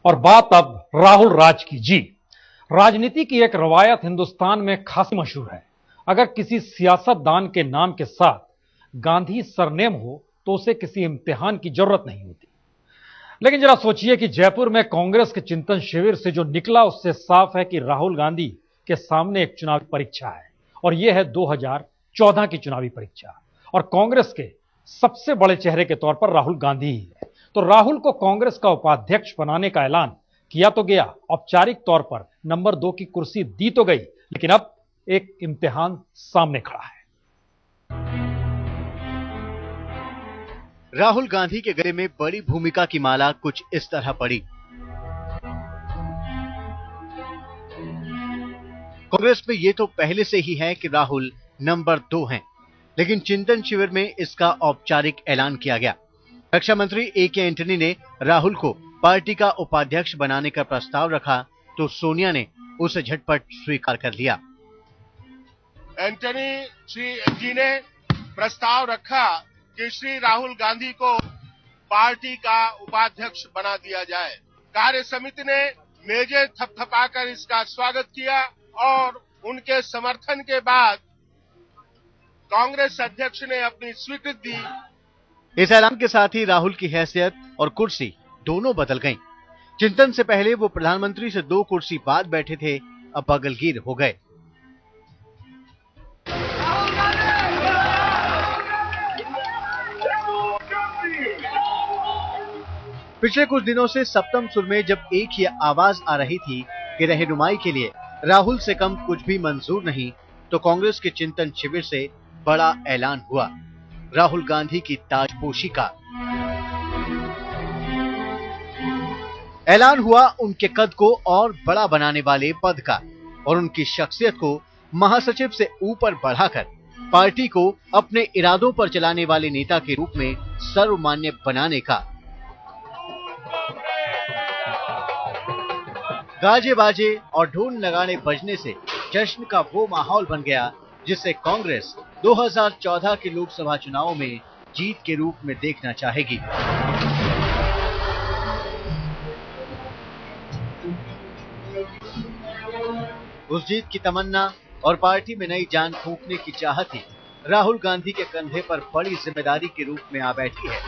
और बात अब राहुल राज की। जी, राजनीति की एक रवायत हिंदुस्तान में खासी मशहूर है। अगर किसी सियासतदान के नाम के साथ गांधी सरनेम हो तो उसे किसी इम्तिहान की जरूरत नहीं होती। लेकिन जरा सोचिए कि जयपुर में कांग्रेस के चिंतन शिविर से जो निकला उससे साफ है कि राहुल गांधी के सामने एक चुनावी परीक्षा है, और यह है 2014 की चुनावी परीक्षा। और कांग्रेस के सबसे बड़े चेहरे के तौर पर राहुल गांधी ही है। तो राहुल को कांग्रेस का उपाध्यक्ष बनाने का ऐलान किया तो गया, औपचारिक तौर पर नंबर 2 की कुर्सी दी तो गई, लेकिन अब एक इम्तिहान सामने खड़ा है। राहुल गांधी के गले में बड़ी भूमिका की माला कुछ इस तरह पड़ी। कांग्रेस में यह तो पहले से ही है कि राहुल नंबर 2 हैं, लेकिन चिंतन शिविर में इसका औपचारिक ऐलान किया गया। रक्षा मंत्री A.K. एंटनी ने राहुल को पार्टी का उपाध्यक्ष बनाने का प्रस्ताव रखा तो सोनिया ने उसे झटपट स्वीकार कर लिया। एंटनी जी ने प्रस्ताव रखा कि श्री राहुल गांधी को पार्टी का उपाध्यक्ष बना दिया जाए। कार्य समिति ने मेजे थपथपाकर इसका स्वागत किया और उनके समर्थन के बाद कांग्रेस अध्यक्ष ने अपनी स्वीकृति दी। इस ऐलान के साथ ही राहुल की हैसियत और कुर्सी दोनों बदल गईं। चिंतन से पहले वो प्रधानमंत्री से 2 कुर्सी बाद बैठे थे, अब बगलगीर हो गए। पिछले कुछ दिनों से सप्तम सुर में जब एक ही आवाज आ रही थी कि रहनुमाई के लिए राहुल से कम कुछ भी मंजूर नहीं, तो कांग्रेस के चिंतन शिविर से बड़ा ऐलान हुआ, राहुल गांधी की ताजपोशी का। ऐलान हुआ उनके कद को और बड़ा बनाने वाले पद का और उनकी शख्सियत को महासचिव से ऊपर बढ़ाकर पार्टी को अपने इरादों पर चलाने वाले नेता के रूप में सर्वमान्य बनाने का। गाजे बाजे और ढोल नगाड़े बजने से जश्न का वो माहौल बन गया जिसे कांग्रेस 2014 के लोकसभा चुनाव में जीत के रूप में देखना चाहेगी। उस जीत की तमन्ना और पार्टी में नई जान फूंकने की चाहत ही राहुल गांधी के कंधे पर बड़ी जिम्मेदारी के रूप में आ बैठी है।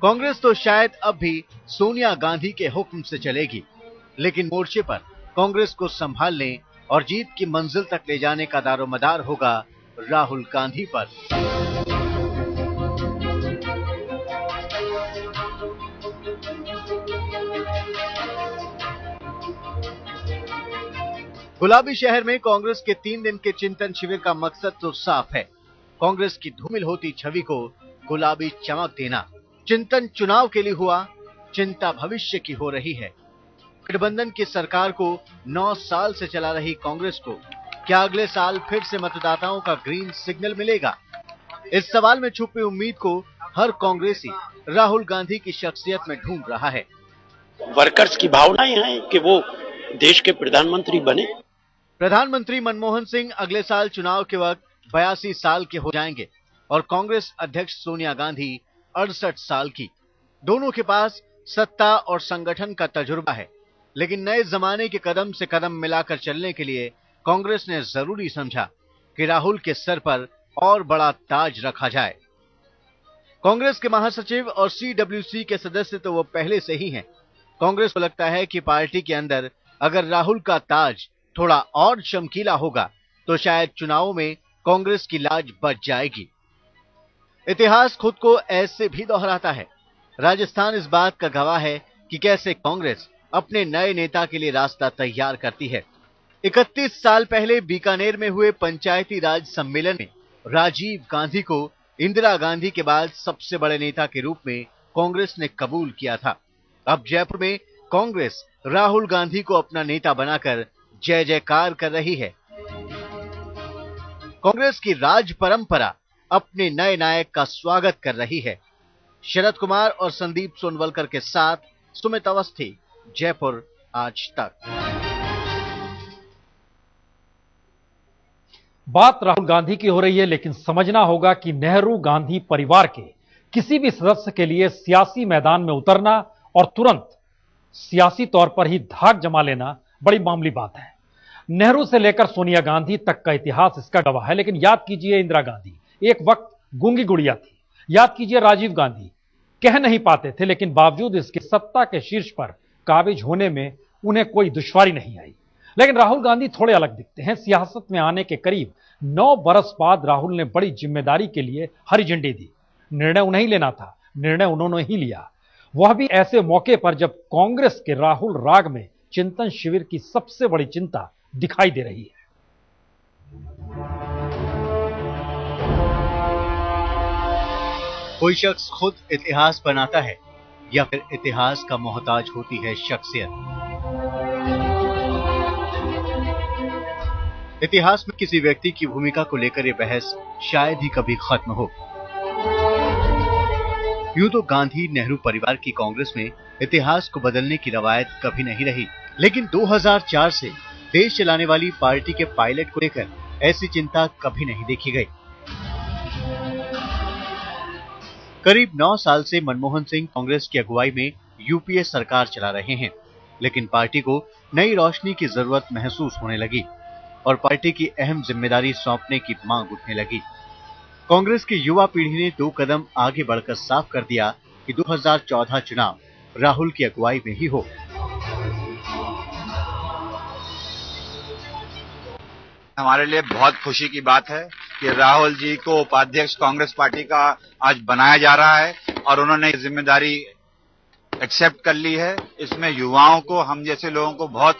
कांग्रेस तो शायद अब भी सोनिया गांधी के हुक्म से चलेगी, लेकिन मोर्चे पर कांग्रेस को संभालने और जीत की मंजिल तक ले जाने का दारोमदार होगा राहुल गांधी पर। गुलाबी शहर में कांग्रेस के 3 दिन के चिंतन शिविर का मकसद तो साफ है, कांग्रेस की धूमिल होती छवि को गुलाबी चमक देना। चिंतन चुनाव के लिए हुआ, चिंता भविष्य की हो रही है। गठबंधन की सरकार को 9 साल से चला रही कांग्रेस को क्या अगले साल फिर से मतदाताओं का ग्रीन सिग्नल मिलेगा? इस सवाल में छुपी उम्मीद को हर कांग्रेसी राहुल गांधी की शख्सियत में ढूंढ रहा है। वर्कर्स की भावनाएं हैं कि वो देश के प्रधानमंत्री बने। प्रधानमंत्री मनमोहन सिंह अगले साल चुनाव के वक्त 82 साल के हो जाएंगे और कांग्रेस अध्यक्ष सोनिया गांधी 68 साल की। दोनों के पास सत्ता और संगठन का तजुर्बा है, लेकिन नए जमाने के कदम से कदम मिलाकर चलने के लिए कांग्रेस ने जरूरी समझा कि राहुल के सर पर और बड़ा ताज रखा जाए। कांग्रेस के महासचिव और CWC के सदस्य तो वो पहले से ही हैं। कांग्रेस को लगता है कि पार्टी के अंदर अगर राहुल का ताज थोड़ा और चमकीला होगा तो शायद चुनावों में कांग्रेस की लाज बच जाएगी। इतिहास खुद को ऐसे भी दोहराता है। राजस्थान इस बात का गवाह है कि कैसे कांग्रेस अपने नए नेता के लिए रास्ता तैयार करती है। 31 साल पहले बीकानेर में हुए पंचायती राज सम्मेलन में राजीव गांधी को इंदिरा गांधी के बाद सबसे बड़े नेता के रूप में कांग्रेस ने कबूल किया था। अब जयपुर में कांग्रेस राहुल गांधी को अपना नेता बनाकर जय जयकार कर रही है। कांग्रेस की राज परंपरा अपने नए नायक का स्वागत कर रही है। शरद कुमार और संदीप सोनवलकर के साथ सुमित अवस्थी, जयपुर आज तक। बात राहुल गांधी की हो रही है, लेकिन समझना होगा कि नेहरू गांधी परिवार के किसी भी सदस्य के लिए सियासी मैदान में उतरना और तुरंत सियासी तौर पर ही धाक जमा लेना बड़ी मामूली बात है। नेहरू से लेकर सोनिया गांधी तक का इतिहास इसका गवाह है। लेकिन याद कीजिए इंदिरा गांधी, एक वक्त गूंगी गुड़िया थी। याद कीजिए राजीव गांधी, कह नहीं पाते थे, लेकिन बावजूद इसके सत्ता के शीर्ष पर काबिज होने में उन्हें कोई दुश्वारी नहीं आई। लेकिन राहुल गांधी थोड़े अलग दिखते हैं। सियासत में आने के करीब 9 बरस बाद राहुल ने बड़ी जिम्मेदारी के लिए हरी झंडी दी। निर्णय उन्हें ही लेना था, निर्णय उन्होंने ही लिया, वह भी ऐसे मौके पर जब कांग्रेस के राहुल राग में चिंतन शिविर की सबसे बड़ी चिंता दिखाई दे रही है। कोई शख्स खुद इतिहास बनाता है या फिर इतिहास का मोहताज होती है शख्सियत। इतिहास में किसी व्यक्ति की भूमिका को लेकर यह बहस शायद ही कभी खत्म हो। यूं तो गांधी नेहरू परिवार की कांग्रेस में इतिहास को बदलने की रवायत कभी नहीं रही, लेकिन 2004 से देश चलाने वाली पार्टी के पायलट को लेकर ऐसी चिंता कभी नहीं देखी गई। करीब 9 साल से मनमोहन सिंह कांग्रेस की अगुवाई में यूपीए सरकार चला रहे हैं, लेकिन पार्टी को नई रोशनी की जरूरत महसूस होने लगी और पार्टी की अहम जिम्मेदारी सौंपने की मांग उठने लगी। कांग्रेस की युवा पीढ़ी ने 2 कदम आगे बढ़कर साफ कर दिया कि 2014 चुनाव राहुल की अगुवाई में ही हो। हमारे लिए बहुत खुशी की बात है कि राहुल जी को उपाध्यक्ष कांग्रेस पार्टी का आज बनाया जा रहा है और उन्होंने जिम्मेदारी एक्सेप्ट कर ली है। इसमें युवाओं को, हम जैसे लोगों को बहुत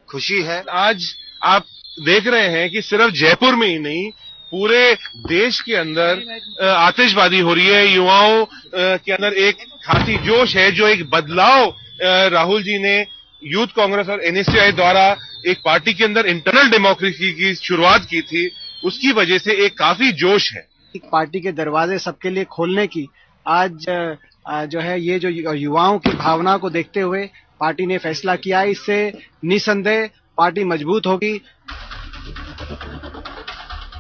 खुशी है। आज आप देख रहे हैं कि सिर्फ जयपुर में ही नहीं, पूरे देश के अंदर आतिशबाजी हो रही है। युवाओं के अंदर एक खासी जोश है, जो एक बदलाव राहुल जी ने यूथ कांग्रेस और एनएसयूआई द्वारा एक पार्टी के अंदर इंटरनल डेमोक्रेसी की शुरुआत की थी, उसकी वजह से एक काफी जोश है। पार्टी के दरवाजे सबके लिए खोलने की आज जो है, ये जो युवाओं की भावना को देखते हुए पार्टी ने फैसला किया है। इससे निसंदेह पार्टी मजबूत होगी।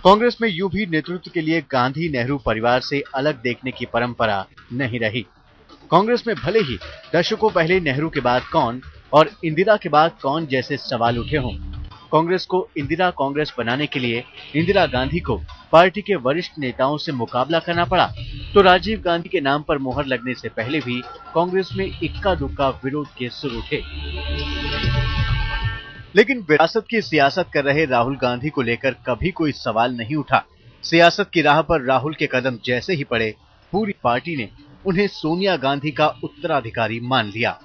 कांग्रेस में यूं भी नेतृत्व के लिए गांधी नेहरू परिवार से अलग देखने की परंपरा नहीं रही। कांग्रेस में भले ही दशकों पहले नेहरू के बाद कौन और इंदिरा के बाद कौन जैसे सवाल उठे हों, कांग्रेस को इंदिरा कांग्रेस बनाने के लिए इंदिरा गांधी को पार्टी के वरिष्ठ नेताओं से मुकाबला करना पड़ा, तो राजीव गांधी के नाम पर मोहर लगने से पहले भी कांग्रेस में इक्का दुक्का विरोध के सुर उठे। लेकिन विरासत की सियासत कर रहे राहुल गांधी को लेकर कभी कोई सवाल नहीं उठा। सियासत की राह पर राहुल के कदम जैसे ही पड़े, पूरी पार्टी ने उन्हें सोनिया गांधी का उत्तराधिकारी मान लिया। –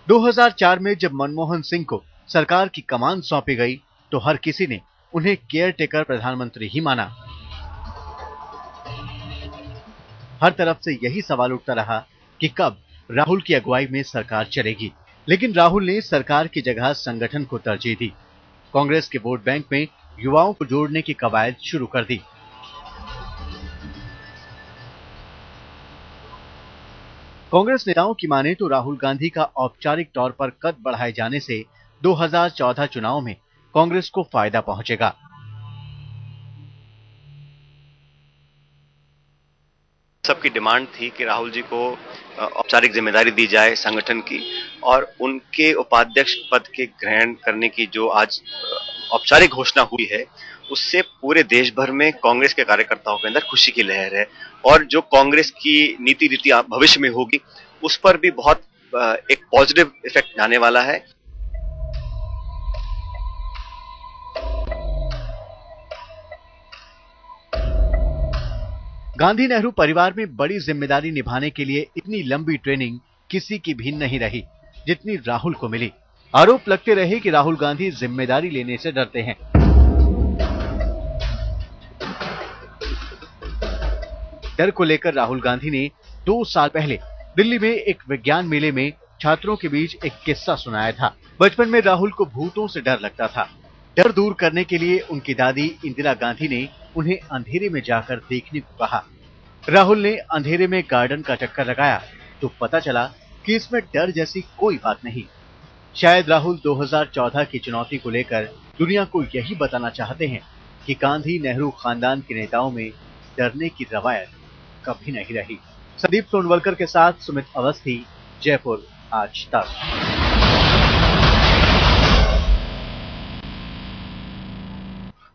2004 में जब मनमोहन सिंह को सरकार की कमान सौंपी गई, तो हर किसी ने उन्हें केयरटेकर प्रधानमंत्री ही माना। हर तरफ से यही सवाल उठता रहा कि कब राहुल की अगुवाई में सरकार चलेगी, लेकिन राहुल ने सरकार की जगह संगठन को तरजीह दी। कांग्रेस के वोट बैंक में युवाओं को जोड़ने की कवायद शुरू कर दी। कांग्रेस नेताओं की माने तो राहुल गांधी का औपचारिक तौर पर कद बढ़ाए जाने से 2014 चुनाव में कांग्रेस को फायदा पहुंचेगा। सबकी डिमांड थी कि राहुल जी को औपचारिक जिम्मेदारी दी जाए संगठन की, और उनके उपाध्यक्ष पद के ग्रहण करने की जो आज औपचारिक घोषणा हुई है, उससे पूरे देश भर में कांग्रेस के कार्यकर्ताओं के अंदर खुशी की लहर है। और जो कांग्रेस की नीति रीति भविष्य में होगी, उस पर भी बहुत एक पॉजिटिव इफेक्ट आने वाला है। गांधी नेहरू परिवार में बड़ी जिम्मेदारी निभाने के लिए इतनी लंबी ट्रेनिंग किसी की भी नहीं रही जितनी राहुल को मिली। आरोप लगते रहे कि राहुल गांधी जिम्मेदारी लेने से डरते हैं। डर को लेकर राहुल गांधी ने 2 साल पहले दिल्ली में एक विज्ञान मेले में छात्रों के बीच एक किस्सा सुनाया था। बचपन में राहुल को भूतों से डर लगता था। डर दूर करने के लिए उनकी दादी इंदिरा गांधी ने उन्हें अंधेरे में जाकर देखने को कहा। राहुल ने अंधेरे में गार्डन का चक्कर लगाया तो पता चला कि इसमें डर जैसी कोई बात नहीं। शायद राहुल 2014 की चुनौती को लेकर दुनिया को यही बताना चाहते हैं कि गांधी नेहरू खानदान के नेताओं में डरने की रवायत कभी नहीं रही। संदीप सोनवलकर के साथ सुमित अवस्थी, जयपुर आज तक।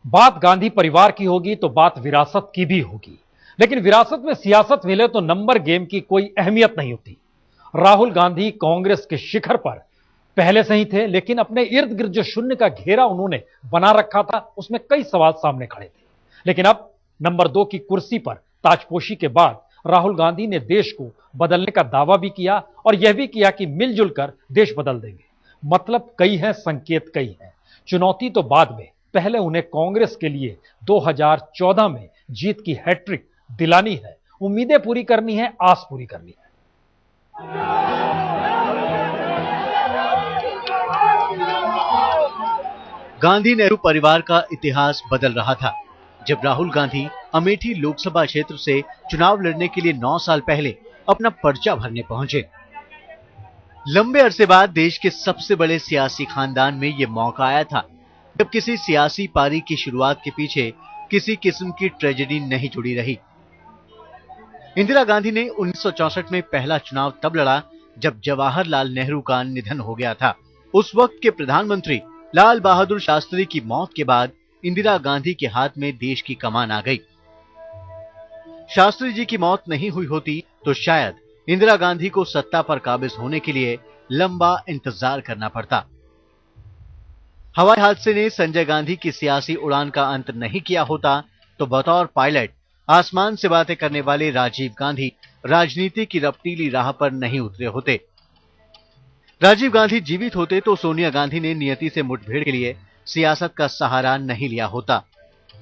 बात गांधी परिवार की होगी तो बात विरासत की भी होगी, लेकिन विरासत में सियासत मिले तो नंबर गेम की कोई अहमियत नहीं होती। राहुल गांधी कांग्रेस के शिखर पर पहले से ही थे, लेकिन अपने इर्द गिर्द जो शून्य का घेरा उन्होंने बना रखा था उसमें कई सवाल सामने खड़े थे। लेकिन अब नंबर 2 की कुर्सी पर ताजपोशी के बाद राहुल गांधी ने देश को बदलने का दावा भी किया और यह भी किया कि मिलजुल कर देश बदल देंगे। मतलब कई हैं, संकेत कई हैं। चुनौती तो बाद में, पहले उन्हें कांग्रेस के लिए 2014 में जीत की हैट्रिक दिलानी है, उम्मीदें पूरी करनी है, आस पूरी करनी है। गांधी नेहरू परिवार का इतिहास बदल रहा था जब राहुल गांधी अमेठी लोकसभा क्षेत्र से चुनाव लड़ने के लिए 9 साल पहले अपना पर्चा भरने पहुंचे। लंबे अरसे बाद देश के सबसे बड़े सियासी खानदान में यह मौका आया था जब किसी सियासी पारी की शुरुआत के पीछे किसी किस्म की ट्रेजेडी नहीं जुड़ी रही। इंदिरा गांधी ने 1964 में पहला चुनाव तब लड़ा जब जवाहरलाल नेहरू का निधन हो गया था। उस वक्त के प्रधानमंत्री लाल बहादुर शास्त्री की मौत के बाद इंदिरा गांधी के हाथ में देश की कमान आ गई। शास्त्री जी की मौत नहीं हुई होती तो शायद इंदिरा गांधी को सत्ता पर काबिज होने के लिए लंबा इंतजार करना पड़ता। हवाई हादसे ने संजय गांधी की सियासी उड़ान का अंत नहीं किया होता तो बतौर पायलट आसमान से बातें करने वाले राजीव गांधी राजनीति की रफ्तीली राह पर नहीं उतरे होते। राजीव गांधी जीवित होते तो सोनिया गांधी ने नियति से मुठभेड़ के लिए सियासत का सहारा नहीं लिया होता।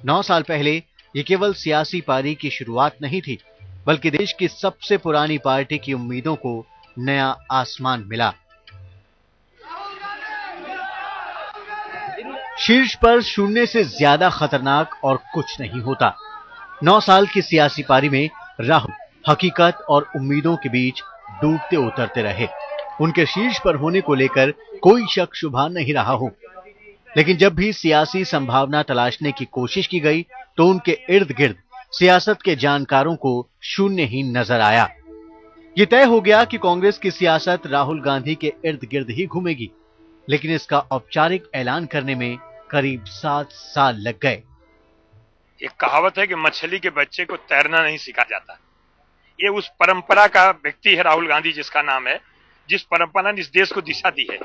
9 साल पहले ये केवल सियासी पारी की शुरुआत नहीं थी, बल्कि देश की सबसे पुरानी पार्टी की उम्मीदों को नया आसमान मिला। शीर्ष पर शून्य से ज्यादा खतरनाक और कुछ नहीं होता। 9 साल की सियासी पारी में राहुल हकीकत और उम्मीदों के बीच डूबते उतरते रहे। उनके शीर्ष पर होने को लेकर कोई शक शुबा नहीं रहा हो, लेकिन जब भी सियासी संभावना तलाशने की कोशिश की गई तो उनके इर्द गिर्द सियासत के जानकारों को शून्य ही नजर आया। ये तय हो गया कि कांग्रेस की सियासत राहुल गांधी के इर्द गिर्द ही घूमेगी, लेकिन इसका औपचारिक ऐलान करने में करीब 7 साल लग गए। एक कहावत है कि मछली के बच्चे को तैरना नहीं सिखा जाता। ये उस परंपरा का व्यक्ति है राहुल गांधी, जिसका नाम है, जिस परंपरा ने इस देश को दिशा दी है।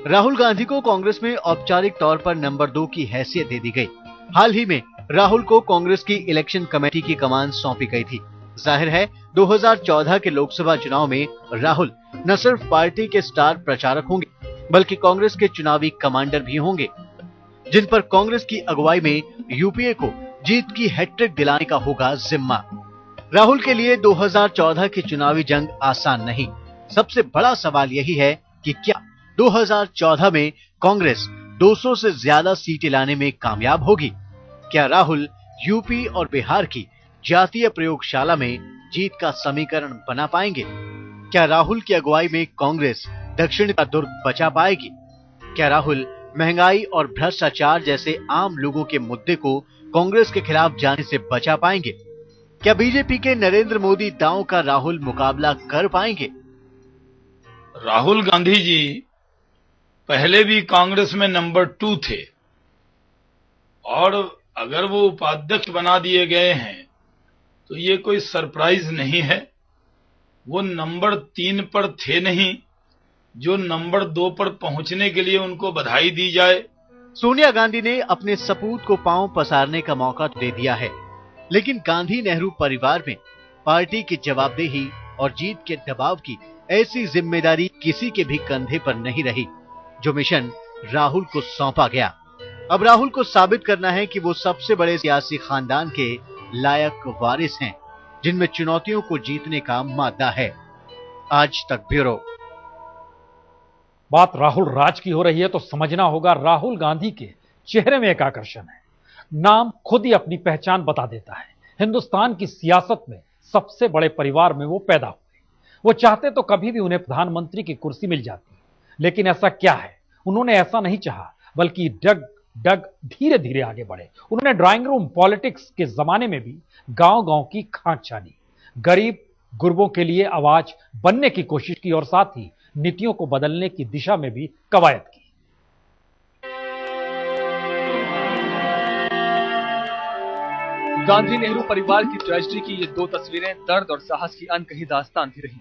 राहुल गांधी को कांग्रेस में औपचारिक तौर पर नंबर 2 की हैसियत दे दी गई। हाल ही में राहुल को कांग्रेस की इलेक्शन कमेटी की कमान सौंपी गई थी। जाहिर है 2014 के लोकसभा चुनाव में राहुल न सिर्फ पार्टी के स्टार प्रचारक होंगे, बल्कि कांग्रेस के चुनावी कमांडर भी होंगे, जिन पर कांग्रेस की अगुवाई में यूपीए को जीत की हैट्रिक दिलाने का होगा जिम्मा। राहुल के लिए 2014 की चुनावी जंग आसान नहीं। सबसे बड़ा सवाल यही है कि क्या 2014 में कांग्रेस 200 से ज्यादा सीटें लाने में कामयाब होगी? क्या राहुल यूपी और बिहार की जातीय प्रयोगशाला में जीत का समीकरण बना पाएंगे? क्या राहुल की अगुवाई में कांग्रेस दक्षिण का दुर्ग बचा पाएगी? क्या राहुल महंगाई और भ्रष्टाचार जैसे आम लोगों के मुद्दे को कांग्रेस के खिलाफ जाने से बचा पाएंगे? क्या बीजेपी के नरेंद्र मोदी दांव का राहुल मुकाबला कर पाएंगे? राहुल गांधी जी पहले भी कांग्रेस में नंबर 2 थे और अगर वो उपाध्यक्ष बना दिए गए हैं तो ये कोई सरप्राइज नहीं है। वो नंबर 3 पर थे नहीं, जो नंबर 2 पर पहुंचने के लिए उनको बधाई दी जाए। सोनिया गांधी ने अपने सपूत को पांव पसारने का मौका दे दिया है, लेकिन गांधी नेहरू परिवार में पार्टी की जवाबदेही और जीत के दबाव की ऐसी जिम्मेदारी किसी के भी कंधे पर नहीं रही जो मिशन राहुल को सौंपा गया। अब राहुल को साबित करना है कि वो सबसे बड़े सियासी खानदान के लायक वारिस हैं, जिनमें चुनौतियों को जीतने का मादा है। आज तक ब्यूरो। बात राहुल राज की हो रही है तो समझना होगा राहुल गांधी के चेहरे में एक आकर्षण है। नाम खुद ही अपनी पहचान बता देता है। हिंदुस्तान की सियासत में सबसे बड़े परिवार में वो पैदा हुए। वो चाहते तो कभी भी उन्हें प्रधानमंत्री की कुर्सी मिल जाती, लेकिन ऐसा क्या है, उन्होंने ऐसा नहीं चाहा, बल्कि डग धीरे धीरे आगे बढ़े। उन्होंने ड्राइंग रूम पॉलिटिक्स के जमाने में भी गांव गांव की खांच छानी। गरीब गुरबों के लिए आवाज बनने की कोशिश की और साथ ही नीतियों को बदलने की दिशा में भी कवायद की। गांधी नेहरू परिवार की ट्रेजेडी की ये दो तस्वीरें दर्द और साहस की अनकही दास्तान थी रही।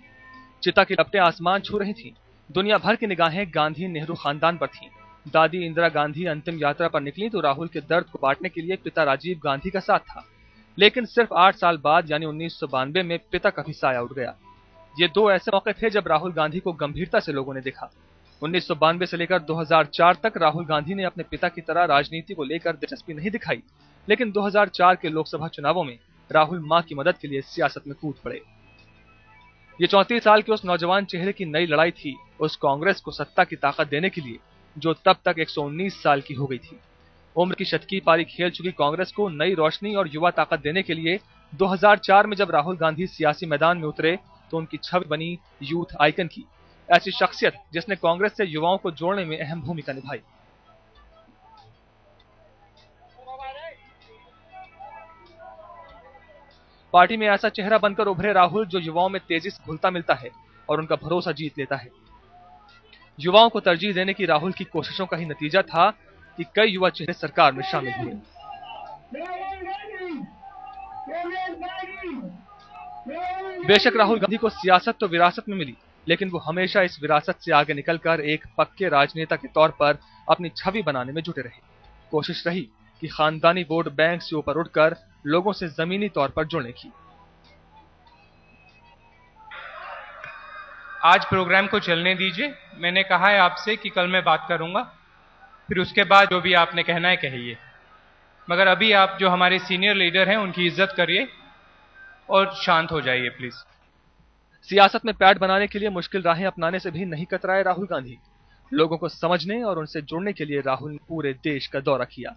चिता की लपटें आसमान छू रही थीं। दुनिया भर की निगाहें गांधी नेहरू खानदान पर थीं। दादी इंदिरा गांधी अंतिम यात्रा पर निकली तो राहुल के दर्द को बांटने के लिए पिता राजीव गांधी का साथ था। लेकिन सिर्फ 8 साल बाद यानी 1992 में पिता का भी साया उठ गया। ये दो ऐसे मौके थे जब राहुल गांधी को गंभीरता से लोगों ने देखा। 1992 से लेकर 2004 तक राहुल गांधी ने अपने पिता की तरह राजनीति को लेकर दिलचस्पी नहीं दिखाई, लेकिन 2004 के लोकसभा चुनावों में राहुल मां की मदद के लिए सियासत में कूद पड़े। ये 34 साल के उस नौजवान चेहरे की नई लड़ाई थी, उस कांग्रेस को सत्ता की ताकत देने के लिए जो तब तक 119 साल की हो गई थी। उम्र की शतकी पारी खेल चुकी कांग्रेस को नई रोशनी और युवा ताकत देने के लिए 2004 में जब राहुल गांधी सियासी मैदान में उतरे तो उनकी छवि बनी यूथ आइकन की, ऐसी शख्सियत जिसने कांग्रेस से युवाओं को जोड़ने में अहम भूमिका निभाई। पार्टी में ऐसा चेहरा बनकर उभरे राहुल जो युवाओं में तेजी से घुलता मिलता है और उनका भरोसा जीत लेता है। युवाओं को तरजीह देने की राहुल की कोशिशों का ही नतीजा था कि कई युवा चेहरे सरकार में शामिल हुए। बेशक राहुल गांधी को सियासत तो विरासत में मिली, लेकिन वो हमेशा इस विरासत से आगे निकलकर एक पक्के राजनेता के तौर पर अपनी छवि बनाने में जुटे रहे। कोशिश रही कि खानदानी वोट बैंक से ऊपर उठकर लोगों से जमीनी तौर पर जुड़ने की। आज प्रोग्राम को चलने दीजिए। मैंने कहा है आपसे कि कल मैं बात करूंगा, फिर उसके बाद जो भी आपने कहना है कहिए, मगर अभी आप जो हमारे सीनियर लीडर हैं उनकी इज्जत करिए और शांत हो जाइए प्लीज। सियासत में पैठ बनाने के लिए मुश्किल राहें अपनाने से भी नहीं कतराए राहुल गांधी। लोगों को समझने और उनसे जुड़ने के लिए राहुल ने पूरे देश का दौरा किया।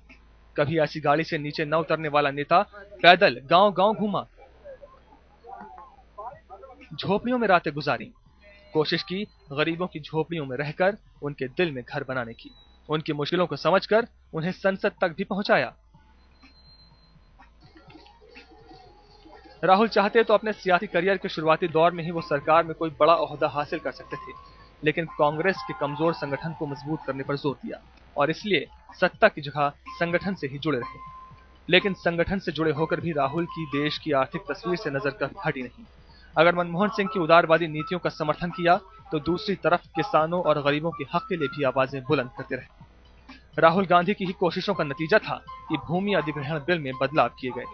कभी ऐसी गाड़ी से नीचे न उतरने वाला नेता पैदल गांव-गांव घूमा, झोपड़ियों में रातें गुजारी, कोशिश की गरीबों की झोपड़ियों में रहकर उनके दिल में घर बनाने की, उनकी मुश्किलों को समझकर उन्हें संसद तक भी पहुंचाया। राहुल चाहते तो अपने सियासी करियर के शुरुआती दौर में ही वो सरकार में कोई बड़ा ओहदा हासिल कर सकते थे, लेकिन कांग्रेस के कमजोर संगठन को मजबूत करने पर जोर दिया और इसलिए सत्ता की जगह संगठन से ही जुड़े रहे। लेकिन संगठन से जुड़े होकर भी राहुल की देश की आर्थिक तस्वीर से नजर कभी हटी नहीं। अगर मनमोहन सिंह की उदारवादी नीतियों का समर्थन किया तो दूसरी तरफ किसानों और गरीबों के हक के लिए भी आवाजें बुलंद करते रहे। राहुल गांधी की ही कोशिशों का नतीजा था कि भूमि अधिग्रहण बिल में बदलाव किए गए।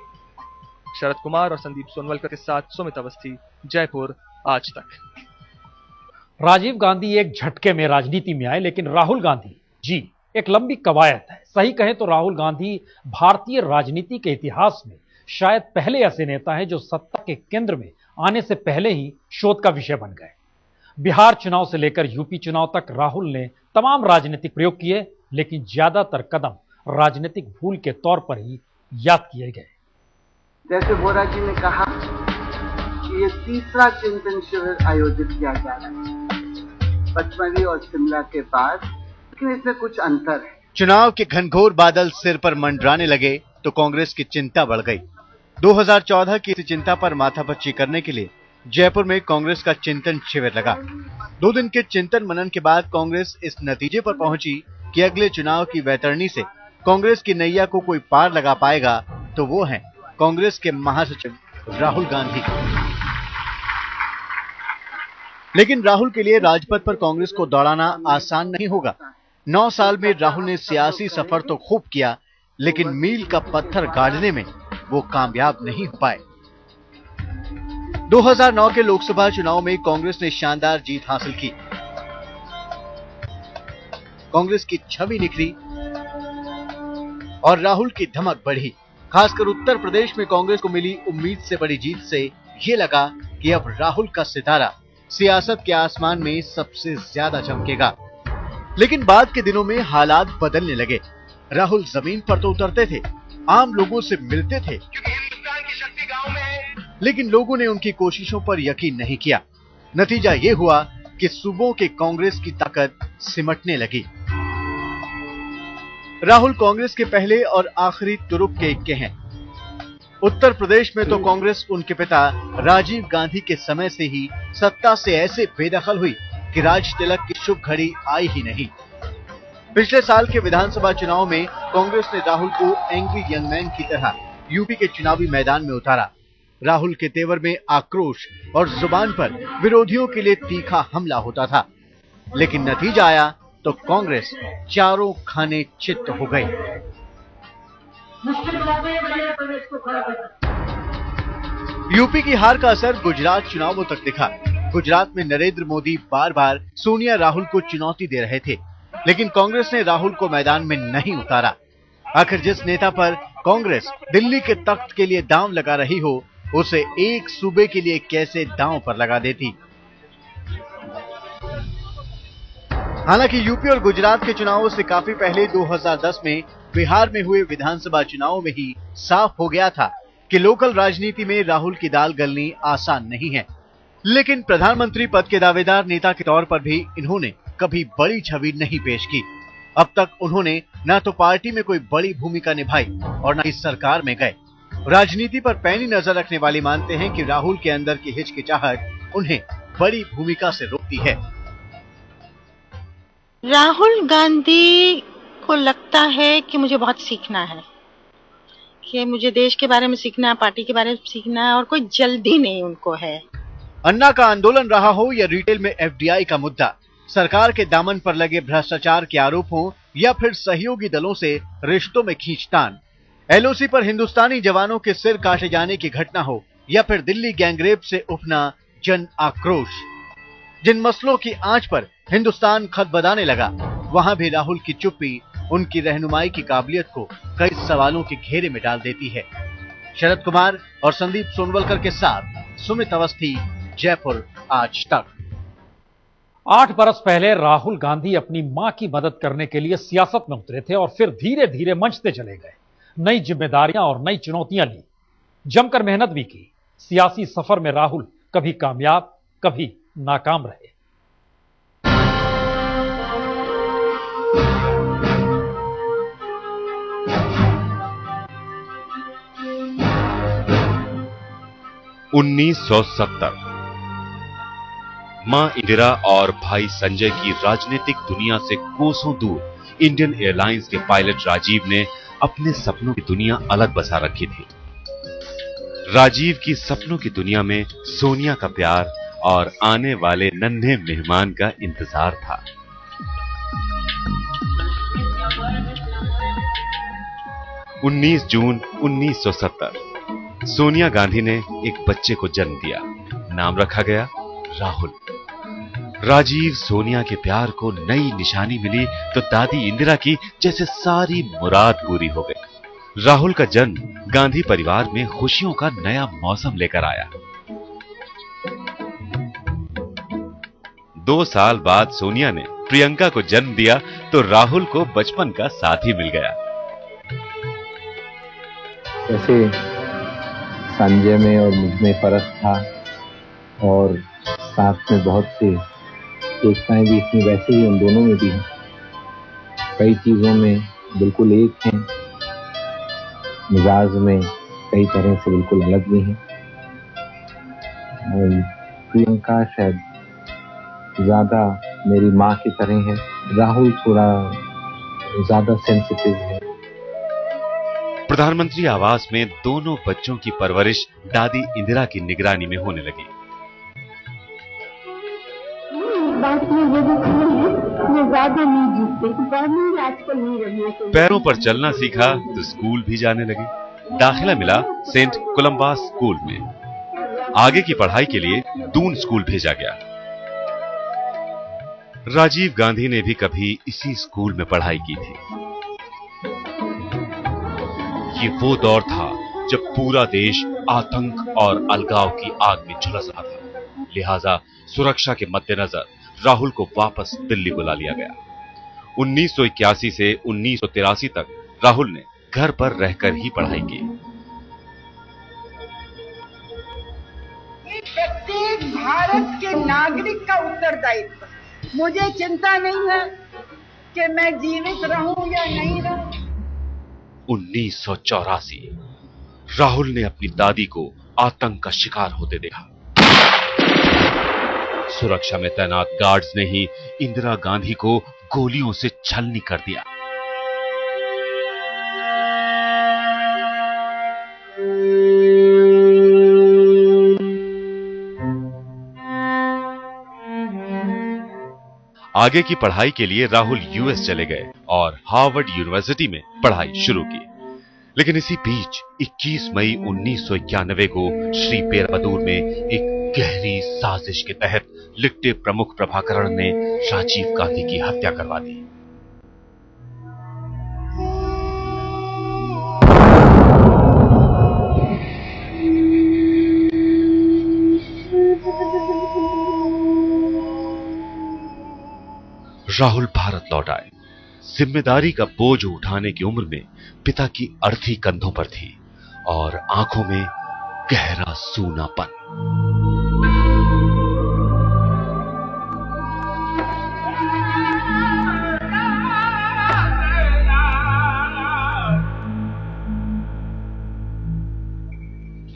शरद कुमार और संदीप सोनवलकर के साथ सुमित अवस्थी, जयपुर, आज तक। राजीव गांधी एक झटके में राजनीति में आए, लेकिन राहुल गांधी जी एक लंबी कवायद है। सही कहें तो राहुल गांधी भारतीय राजनीति के इतिहास में शायद पहले ऐसे नेता हैं जो सत्ता के केंद्र में आने से पहले ही शोध का विषय बन गए। बिहार चुनाव से लेकर यूपी चुनाव तक राहुल ने तमाम राजनीतिक प्रयोग किए, लेकिन ज्यादातर कदम राजनीतिक भूल के तौर पर ही याद किए गए। जैसे बोरा जी ने कहा कि ये तीसरा चिंतन शिविर आयोजित किया जा रहा है पचमढ़ी और शिमला के बाद, लेकिन इसमें कुछ अंतर है। चुनाव के घनघोर बादल सिर पर मंडराने लगे तो कांग्रेस की चिंता बढ़ गई। 2014 की इस चिंता पर माथापच्ची करने के लिए जयपुर में कांग्रेस का चिंतन शिविर लगा। 2 दिन के चिंतन मनन के बाद कांग्रेस इस नतीजे पर पहुंची कि अगले चुनाव की वैतरणी से कांग्रेस की नैया को कोई पार लगा पाएगा तो वो है कांग्रेस के महासचिव राहुल गांधी। लेकिन राहुल के लिए राजपथ पर कांग्रेस को दौड़ाना आसान नहीं होगा। 9 साल में राहुल ने सियासी सफर तो खूब किया, लेकिन मील का पत्थर गाड़ने में वो कामयाब नहीं हो पाए। 2009 के लोकसभा चुनाव में कांग्रेस ने शानदार जीत हासिल की। कांग्रेस की छवि निखरी और राहुल की धमक बढ़ी। खासकर उत्तर प्रदेश में कांग्रेस को मिली उम्मीद से बड़ी जीत से ये लगा कि अब राहुल का सितारा सियासत के आसमान में सबसे ज्यादा चमकेगा। लेकिन बाद के दिनों में हालात बदलने लगे। राहुल जमीन पर तो उतरते थे, आम लोगों से मिलते थे, हिंदुस्तान की शक्ति गांव में है, लेकिन लोगों ने उनकी कोशिशों पर यकीन नहीं किया। नतीजा ये हुआ कि सूबों के कांग्रेस की ताकत सिमटने लगी। राहुल कांग्रेस के पहले और आखिरी तुरुप के इक्के हैं। उत्तर प्रदेश में तो कांग्रेस उनके पिता राजीव गांधी के समय से ही सत्ता से ऐसे बेदखल हुई कि राज तिलक की शुभ घड़ी आई ही नहीं। पिछले साल के विधानसभा चुनाव में कांग्रेस ने राहुल को एंग्री यंग मैन की तरह यूपी के चुनावी मैदान में उतारा। राहुल के तेवर में आक्रोश और जुबान पर विरोधियों के लिए तीखा हमला होता था, लेकिन नतीजा आया तो कांग्रेस चारों खाने चित्त हो गई। यूपी की हार का असर गुजरात चुनावों तक दिखा। गुजरात में नरेंद्र मोदी बार बार सोनिया राहुल को चुनौती दे रहे थे, लेकिन कांग्रेस ने राहुल को मैदान में नहीं उतारा। आखिर जिस नेता पर कांग्रेस दिल्ली के तख्त के लिए दांव लगा रही हो, उसे एक सूबे के लिए कैसे दांव पर लगा देती। हालांकि यूपी और गुजरात के चुनावों से काफी पहले 2010 में बिहार में हुए विधानसभा चुनावों में ही साफ हो गया था कि लोकल राजनीति में राहुल की दाल गलनी आसान नहीं है। लेकिन प्रधानमंत्री पद के दावेदार नेता के तौर पर भी इन्होंने कभी बड़ी छवि नहीं पेश की। अब तक उन्होंने न तो पार्टी में कोई बड़ी भूमिका निभाई और न इस सरकार में गए। राजनीति पर पैनी नजर रखने वाले मानते हैं कि राहुल के अंदर की हिचकिचाहट उन्हें बड़ी भूमिका से रोकती है। राहुल गांधी को लगता है कि मुझे बहुत सीखना है, कि मुझे देश के बारे में सीखना है, पार्टी के बारे में सीखना है, और कोई जल्दी नहीं उनको है। अन्ना का आंदोलन रहा हो या रिटेल में एफडीआई का मुद्दा, सरकार के दामन पर लगे भ्रष्टाचार के आरोप हो या फिर सहयोगी दलों से रिश्तों में खींचतान, एलओसी पर हिंदुस्तानी जवानों के सिर काटे जाने की घटना हो या फिर दिल्ली गैंगरेप से उठना जन आक्रोश, जिन मसलों की आंच पर हिंदुस्तान खदबदाने लगा, वहां भी राहुल की चुप्पी उनकी रहनुमाई की काबिलियत को कई सवालों के घेरे में डाल देती है। शरद कुमार और संदीप सोनवलकर के साथ सुमित अवस्थी, जयपुर आज तक। 8 बरस पहले राहुल गांधी अपनी मां की मदद करने के लिए सियासत में उतरे थे और फिर धीरे धीरे मंचते चले गए। नई जिम्मेदारियां और नई चुनौतियां ली, जमकर मेहनत भी की। सियासी सफर में राहुल कभी कामयाब कभी नाकाम रहे। मां इंदिरा और भाई संजय की राजनीतिक दुनिया से कोसों दूर इंडियन एयरलाइंस के पायलट राजीव ने अपने सपनों की दुनिया अलग बसा रखी थी। राजीव की सपनों की दुनिया में सोनिया का प्यार और आने वाले नन्हे मेहमान का इंतजार था। उन्नीस जून 1970 सोनिया गांधी ने एक बच्चे को जन्म दिया। नाम रखा गया राहुल। राजीव सोनिया के प्यार को नई निशानी मिली तो दादी इंदिरा की जैसे सारी मुराद पूरी हो गई। राहुल का जन्म गांधी परिवार में खुशियों का नया मौसम लेकर आया। 2 साल बाद सोनिया ने प्रियंका को जन्म दिया तो राहुल को बचपन का साथी मिल गया। जैसे संजय में और मुझ में फर्क था और साथ में बहुत सी एकताएं भी थी, वैसे ही उन दोनों में भी हैं। कई चीजों में बिल्कुल एक हैं, मिजाज में कई तरह से बिल्कुल अलग भी हैं। प्रियंका शायद ज्यादा मेरी माँ की तरह है, राहुल थोड़ा ज्यादा सेंसिटिव है। प्रधानमंत्री आवास में दोनों बच्चों की परवरिश दादी इंदिरा की निगरानी में होने लगी। पैरों पर चलना सीखा तो स्कूल भी जाने लगी। दाखिला मिला सेंट कोलंबस स्कूल में। आगे की पढ़ाई के लिए दून स्कूल भेजा गया। राजीव गांधी ने भी कभी इसी स्कूल में पढ़ाई की थी। ये वो दौर था जब पूरा देश आतंक और अलगाव की आग में झुलस रहा था। लिहाजा सुरक्षा के मद्देनजर राहुल को वापस दिल्ली बुला लिया गया। 1981 से 1983 तक राहुल ने घर पर रहकर ही पढ़ाई की। प्रत्येक भारत के नागरिक का उत्तरदायित्व। मुझे चिंता नहीं है कि मैं जीवित रहूं या नहीं रहूं। 1984 राहुल ने अपनी दादी को आतंक का शिकार होते देखा। सुरक्षा में तैनात गार्ड्स ने ही इंदिरा गांधी को गोलियों से छलनी कर दिया। आगे की पढ़ाई के लिए राहुल यूएस चले गए और हार्वर्ड यूनिवर्सिटी में पढ़ाई शुरू की। लेकिन इसी बीच 21 मई 1991 को श्री पेरबदूर में एक गहरी साजिश के तहत लिट्टे प्रमुख प्रभाकरण ने राजीव गांधी की हत्या करवा दी। राहुल भारत लौट आए। जिम्मेदारी का बोझ उठाने की उम्र में पिता की अर्थी कंधों पर थी और आंखों में गहरा सूनापन।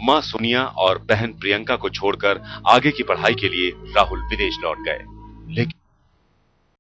मां सोनिया और बहन प्रियंका को छोड़कर आगे की पढ़ाई के लिए राहुल विदेश लौट गए। लेकिन